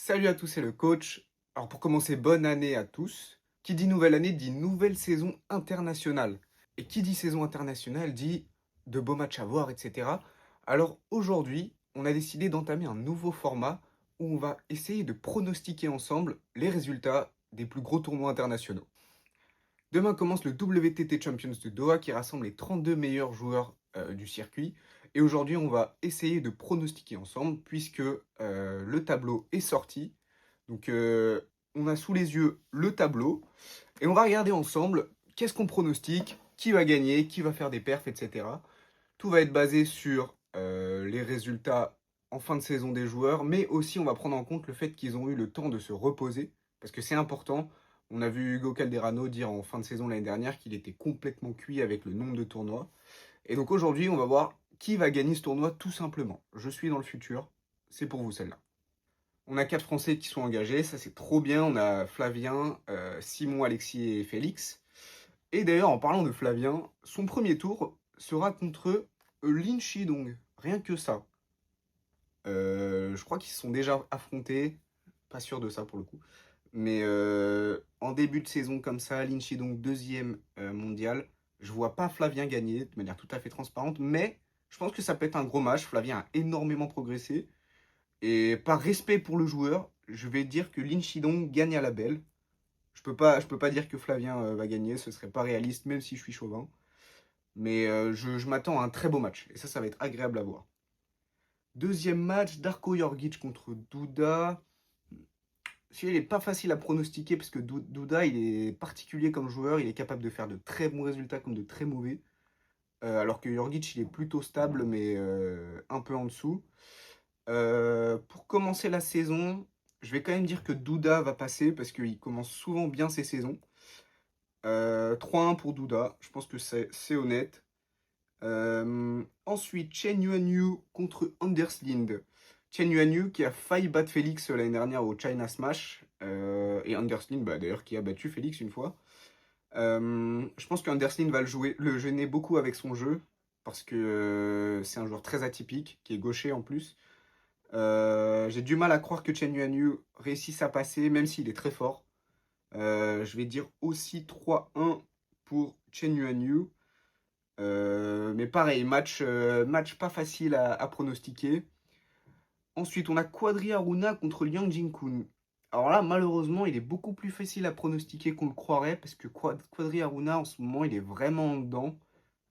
Salut à tous, c'est le coach. Alors pour commencer, bonne année à tous. Qui dit nouvelle année dit nouvelle saison internationale. Et qui dit saison internationale dit de beaux matchs à voir, etc. Alors aujourd'hui, on a décidé d'entamer un nouveau format où on va essayer de pronostiquer ensemble les résultats des plus gros tournois internationaux. Demain commence le WTT Champions de Doha qui rassemble les 32 meilleurs joueurs du circuit. Et aujourd'hui, on va essayer de pronostiquer ensemble puisque le tableau est sorti. Donc, on a sous les yeux le tableau et on va regarder ensemble qu'est-ce qu'on pronostique, qui va gagner, qui va faire des perfs, etc. Tout va être basé sur les résultats en fin de saison des joueurs, mais aussi on va prendre en compte le fait qu'ils ont eu le temps de se reposer, parce que c'est important. On a vu Hugo Calderano dire en fin de saison l'année dernière qu'il était complètement cuit avec le nombre de tournois. Et donc aujourd'hui, on va voir qui va gagner ce tournoi tout simplement. Je suis dans le futur, c'est pour vous celle-là. On a 4 Français qui sont engagés, ça c'est trop bien. On a Flavien, Simon, Alexis et Félix. Et d'ailleurs, en parlant de Flavien, son premier tour sera contre Lin Shidong. Rien que ça. Je crois qu'ils se sont déjà affrontés. Pas sûr de ça pour le coup. Mais en début de saison comme ça, Lin Shidong deuxième mondial. Je vois pas Flavien gagner de manière tout à fait transparente. Mais je pense que ça peut être un gros match. Flavien a énormément progressé. Et par respect pour le joueur, je vais dire que Lin Shidong gagne à la belle. Je peux pas dire que Flavien va gagner, ce serait pas réaliste, même si je suis chauvin. Mais je m'attends à un très beau match. Et ça va être agréable à voir. Deuxième match, Darko Jorgic contre Douda. Celui-là, il n'est pas facile à pronostiquer parce que Douda, il est particulier comme joueur. Il est capable de faire de très bons résultats comme de très mauvais. Alors que Jorgic, il est plutôt stable, mais un peu en dessous. Pour commencer la saison, je vais quand même dire que Douda va passer parce qu'il commence souvent bien ses saisons. 3-1 pour Douda, je pense que c'est honnête. Ensuite, Chen Yuanyu contre Anders Lind. Chen Yuanyu qui a failli battre Félix l'année dernière au China Smash. Et Anders Lind, bah, d'ailleurs, qui a battu Félix une fois. Je pense qu'Anders Lind va le gêner beaucoup avec son jeu. Parce que c'est un joueur très atypique, qui est gaucher en plus. J'ai du mal à croire que Chen Yuanyu réussisse à passer, même s'il est très fort. Je vais dire aussi 3-1 pour Chen Yuanyu. Mais pareil, match pas facile à pronostiquer. Ensuite, on a Quadri Aruna contre Liang Jingkun. Alors là, malheureusement, il est beaucoup plus facile à pronostiquer qu'on le croirait parce que Quadri Aruna, en ce moment, il est vraiment en dedans.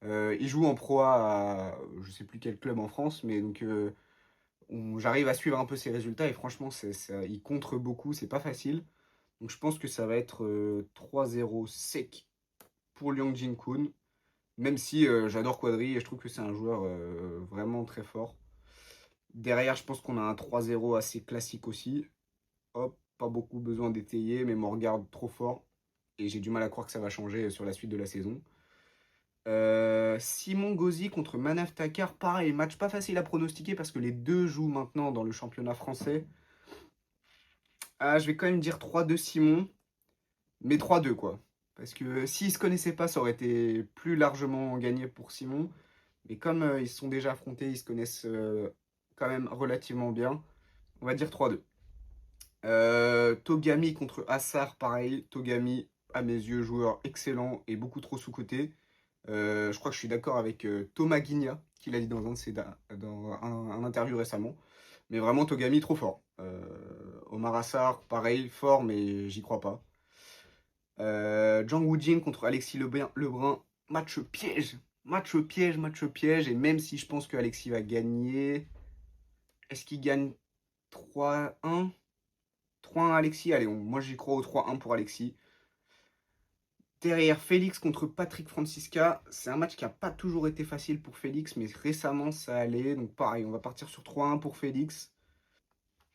Il joue en pro à je sais plus quel club en France, mais donc j'arrive à suivre un peu ses résultats et franchement, il contre beaucoup, c'est pas facile. Donc je pense que ça va être 3-0 sec pour Liang Jingkun. Même si j'adore Quadri et je trouve que c'est un joueur vraiment très fort. Derrière, je pense qu'on a un 3-0 assez classique aussi. Hop, pas beaucoup besoin d'étayer, mais Morgard trop fort. Et j'ai du mal à croire que ça va changer sur la suite de la saison. Simon Gauzy contre Manav Takar, pareil, match pas facile à pronostiquer parce que les deux jouent maintenant dans le championnat français. Ah, je vais quand même dire 3-2 Simon, mais 3-2 quoi. Parce que s'ils se connaissaient pas, ça aurait été plus largement gagné pour Simon. Mais comme ils se sont déjà affrontés, ils se connaissent quand même relativement bien. On va dire 3-2. Togami contre Assar, pareil. Togami, à mes yeux, joueur excellent et beaucoup trop sous-coté. Je crois que je suis d'accord avec Thomas Guigna, qui l'a dit dans un interview récemment. Mais vraiment, Togami, trop fort. Omar Assar, pareil, fort, mais j'y crois pas. Zhang Wujing contre Alexis Lebrun, match piège. Match piège, match piège. Et même si je pense que Alexis va gagner, est-ce qu'il gagne 3-1? 3-1 Alexis, allez, moi j'y crois au 3-1 pour Alexis. Derrière, Félix contre Patrick Francisca, c'est un match qui n'a pas toujours été facile pour Félix, mais récemment ça allait. Donc pareil, on va partir sur 3-1 pour Félix.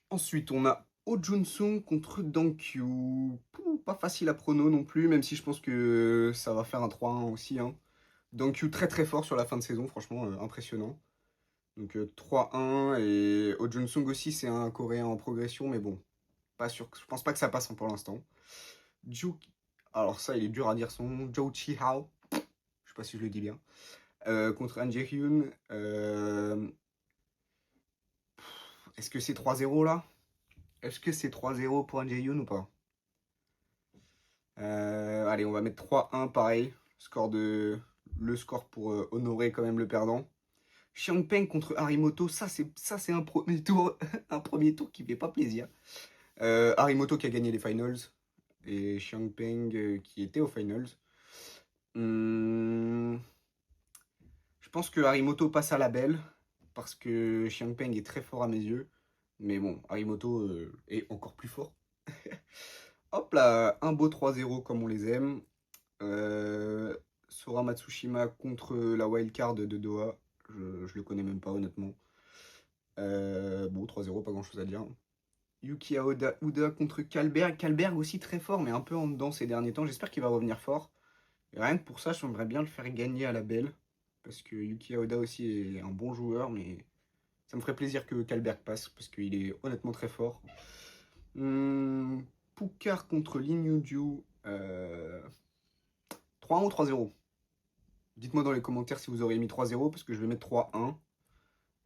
Ensuite, on a Oh Jun-sung contre Dang Kyu. Pas facile à prono non plus, même si je pense que ça va faire un 3-1 aussi, hein. Dang Kyu très très fort sur la fin de saison, franchement impressionnant. Donc 3-1 et Oh Jun-sung aussi, c'est un Coréen en progression, mais bon, pas sûr. Je pense pas que ça passe pour l'instant. Ju- Alors ça, il est dur à dire son nom. Zhou Chi-hao, je sais pas si je le dis bien. Contre Han Jae-hyun. Est-ce que c'est 3-0 là? Est-ce que c'est 3-0 pour Jae-yoon ou pas? Allez, on va mettre 3-1 pareil. Le score pour honorer quand même le perdant. Xiang Peng contre Harimoto, ça c'est un premier tour, un premier tour qui fait pas plaisir. Harimoto qui a gagné les finals et Xiang Peng qui était aux finals. Hum, je pense que Harimoto passe à la belle parce que Xiang Peng est très fort à mes yeux. Mais bon, Harimoto est encore plus fort. Hop là, un beau 3-0 comme on les aime. Euh, Sora Matsushima contre la wildcard de Doha. Je le connais même pas honnêtement. Bon, 3-0, pas grand chose à dire. Yuki Uda contre Kalberg. Kalberg aussi très fort, mais un peu en dedans ces derniers temps. J'espère qu'il va revenir fort. Et rien que pour ça, j'aimerais bien le faire gagner à la belle. Parce que Yuki Aoda aussi est un bon joueur, mais ça me ferait plaisir que Kalberg passe, parce qu'il est honnêtement très fort. Poukar contre Lin Yuju. 3-1 ou 3-0? Dites-moi dans les commentaires si vous auriez mis 3-0, parce que je vais mettre 3-1.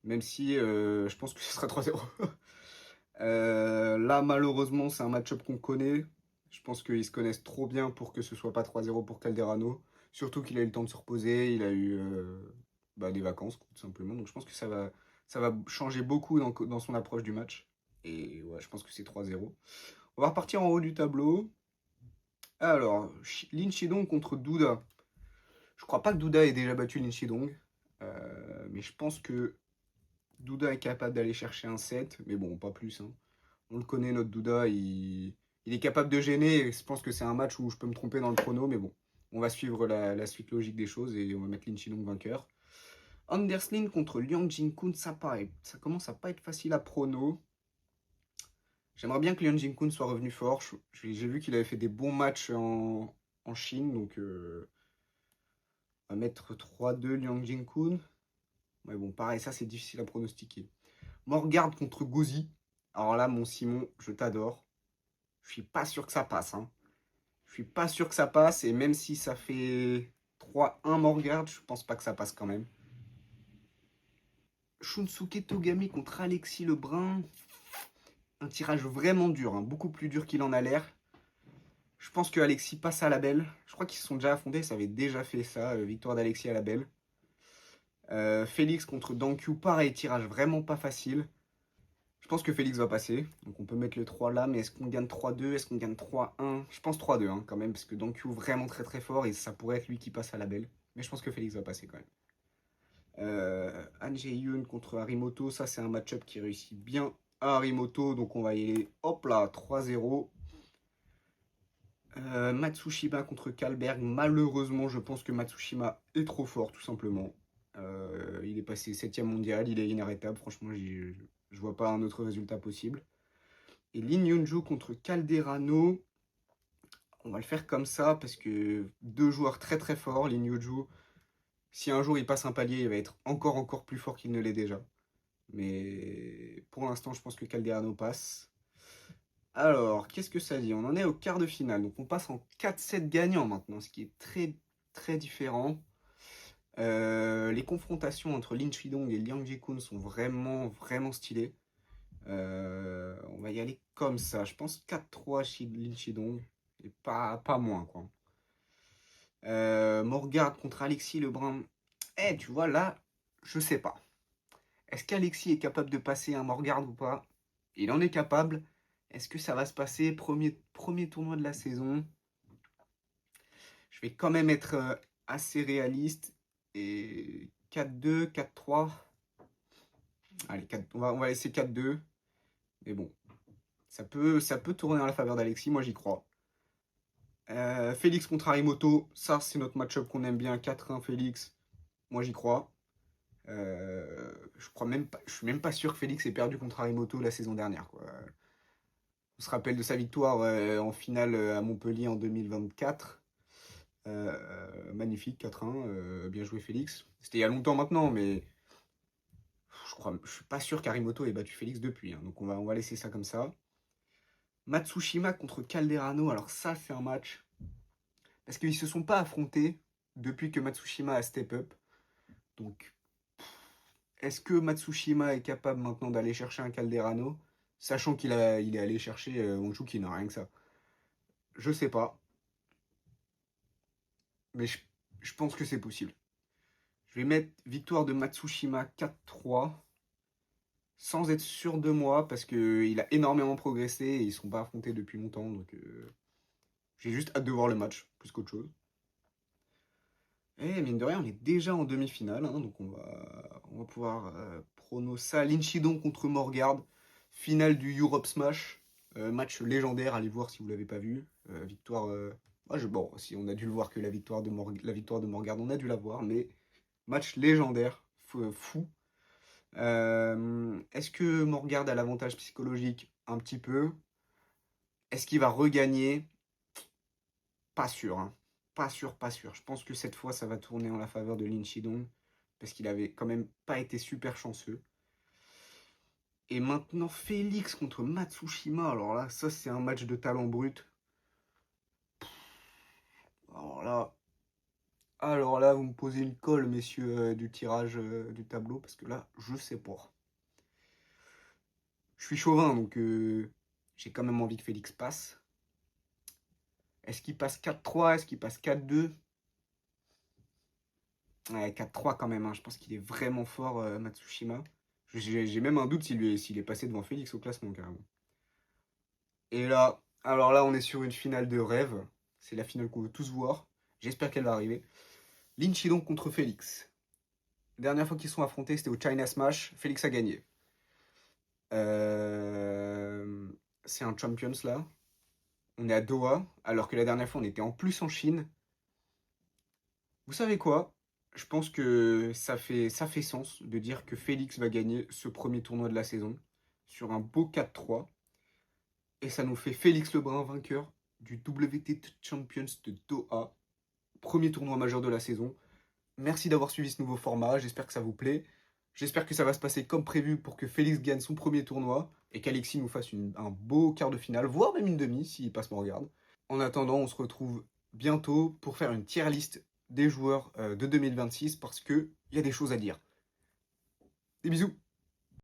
Même si je pense que ce sera 3-0. Là, malheureusement, c'est un match-up qu'on connaît. Je pense qu'ils se connaissent trop bien pour que ce soit pas 3-0 pour Calderano. Surtout qu'il a eu le temps de se reposer, il a eu des vacances, tout simplement. Donc je pense que ça va changer beaucoup dans son approche du match. Et ouais, je pense que c'est 3-0. On va repartir en haut du tableau. Alors, Lin Shidong contre Douda. Je crois pas que Douda ait déjà battu Lin Shidong. Mais je pense que Douda est capable d'aller chercher un set. Mais bon, pas plus, hein. On le connaît, notre Douda, il est capable de gêner. Je pense que c'est un match où je peux me tromper dans le chrono, mais bon, on va suivre la suite logique des choses et on va mettre Lin Chilong vainqueur. Anderslin contre Liang Jin-kun, ça commence à pas être facile à prono. J'aimerais bien que Liang Jin-kun soit revenu fort. J'ai vu qu'il avait fait des bons matchs en Chine, donc on va mettre 3-2 Liang Jin-kun. Ouais, bon, pareil, ça c'est difficile à pronostiquer. Morgard contre Gauzy. Alors là, mon Simon, je t'adore. Je suis pas sûr que ça passe, hein. Je suis pas sûr que ça passe, et même si ça fait 3-1 Morgard, je pense pas que ça passe quand même. Shunsuke Togami contre Alexis Lebrun. Un tirage vraiment dur, hein, beaucoup plus dur qu'il en a l'air. Je pense que Alexis passe à la belle. Je crois qu'ils se sont déjà affrontés, ça avait déjà fait ça, victoire d'Alexis à la belle. Félix contre Dankyu, pareil, tirage vraiment pas facile. Je pense que Félix va passer, donc on peut mettre le 3 là, mais est-ce qu'on gagne 3-2? Est-ce qu'on gagne 3-1? Je pense 3-2 hein, quand même, parce que Dankyu vraiment très très fort et ça pourrait être lui qui passe à la belle. Mais je pense que Félix va passer quand même. Han Jae-yoon contre Harimoto, ça c'est un match-up qui réussit bien à Harimoto, donc on va y aller, hop là, 3-0. Matsushima contre Kalberg, malheureusement je pense que Matsushima est trop fort tout simplement. Il est passé 7ème mondial, il est inarrêtable, franchement je vois pas un autre résultat possible. Et Lin Yunju contre Calderano, on va le faire comme ça parce que deux joueurs très très forts. Lin Yunju, si un jour il passe un palier, il va être encore plus fort qu'il ne l'est déjà. Mais pour l'instant, je pense que Calderano passe. Alors, qu'est-ce que ça dit? On en est au quart de finale, donc on passe en 4-7 gagnants maintenant, ce qui est très très différent. Les confrontations entre Lin Chidong et Liang Jikun sont vraiment stylées. On va y aller comme ça. Je pense 4-3 Lin Chidong. Et pas moins, quoi. Morgard contre Alexis Lebrun. Tu vois, là, je sais pas. Est-ce qu'Alexis est capable de passer un Morgard ou pas? Il en est capable. Est-ce que ça va se passer? Premier tournoi de la saison. Je vais quand même être assez réaliste. Et 4-2, 4-3. Allez, on va laisser 4-2. Mais bon, ça peut tourner en la faveur d'Alexis, moi j'y crois. Félix contre Harimoto, ça c'est notre match-up qu'on aime bien, 4-1 Félix, moi j'y crois. Je suis même pas sûr que Félix ait perdu contre Harimoto la saison dernière, quoi. On se rappelle de sa victoire en finale à Montpellier en 2024. Magnifique, 4-1, bien joué Félix. C'était il y a longtemps maintenant, mais je suis pas sûr qu'Harimoto ait battu Félix depuis, hein. Donc on va laisser ça comme ça. Matsushima contre Calderano, alors ça c'est un match. Parce qu'ils ne se sont pas affrontés depuis que Matsushima a step up. Donc, est-ce que Matsushima est capable maintenant d'aller chercher un Calderano? sachant il est allé chercher Honshu qui n'a rien que ça. Je sais pas, mais je pense que c'est possible. Je vais mettre victoire de Matsushima 4-3, sans être sûr de moi, parce qu'il a énormément progressé et ils ne sont pas affrontés depuis longtemps, donc j'ai juste hâte de voir le match, plus qu'autre chose. Et mine de rien, on est déjà en demi-finale, hein, donc on va pouvoir prono ça. Linchidon contre Morgard, finale du Europe Smash, match légendaire, allez voir si vous ne l'avez pas vu. Victoire. Bon, si on a dû le voir que la victoire de Morgard, on a dû la voir, mais match légendaire, fou. Est-ce que Morgard a l'avantage psychologique? Un petit peu. Est-ce qu'il va regagner? Pas sûr, hein. Pas sûr, pas sûr. Je pense que cette fois, ça va tourner en la faveur de Lin Chidong, parce qu'il avait quand même pas été super chanceux. Et maintenant, Félix contre Matsushima. Alors là, ça, c'est un match de talent brut. Alors là, vous me posez une colle, messieurs, du tirage du tableau, parce que là, je sais pas. Je suis chauvin, donc j'ai quand même envie que Félix passe. Est-ce qu'il passe 4-3? Est-ce qu'il passe 4-2? Ouais, 4-3 quand même, hein. Je pense qu'il est vraiment fort, Matsushima. J'ai même un doute s'il est passé devant Félix au classement, carrément. Et là, alors là, on est sur une finale de rêve. C'est la finale qu'on veut tous voir. J'espère qu'elle va arriver. Lin Chidong contre Félix. La dernière fois qu'ils sont affrontés, c'était au China Smash. Félix a gagné. Euh, C'est un Champions là. On est à Doha, alors que la dernière fois, on était en plus en Chine. Vous savez quoi? Je pense que ça fait sens de dire que Félix va gagner ce premier tournoi de la saison sur un beau 4-3. Et ça nous fait Félix Lebrun vainqueur du WTT Champions de Doha. Premier tournoi majeur de la saison. Merci d'avoir suivi ce nouveau format, j'espère que ça vous plaît. J'espère que ça va se passer comme prévu pour que Félix gagne son premier tournoi et qu'Alexis nous fasse un beau quart de finale, voire même une demi s'il passe mon regard. En attendant, on se retrouve bientôt pour faire une tier list des joueurs de 2026 parce qu'il y a des choses à dire. Des bisous.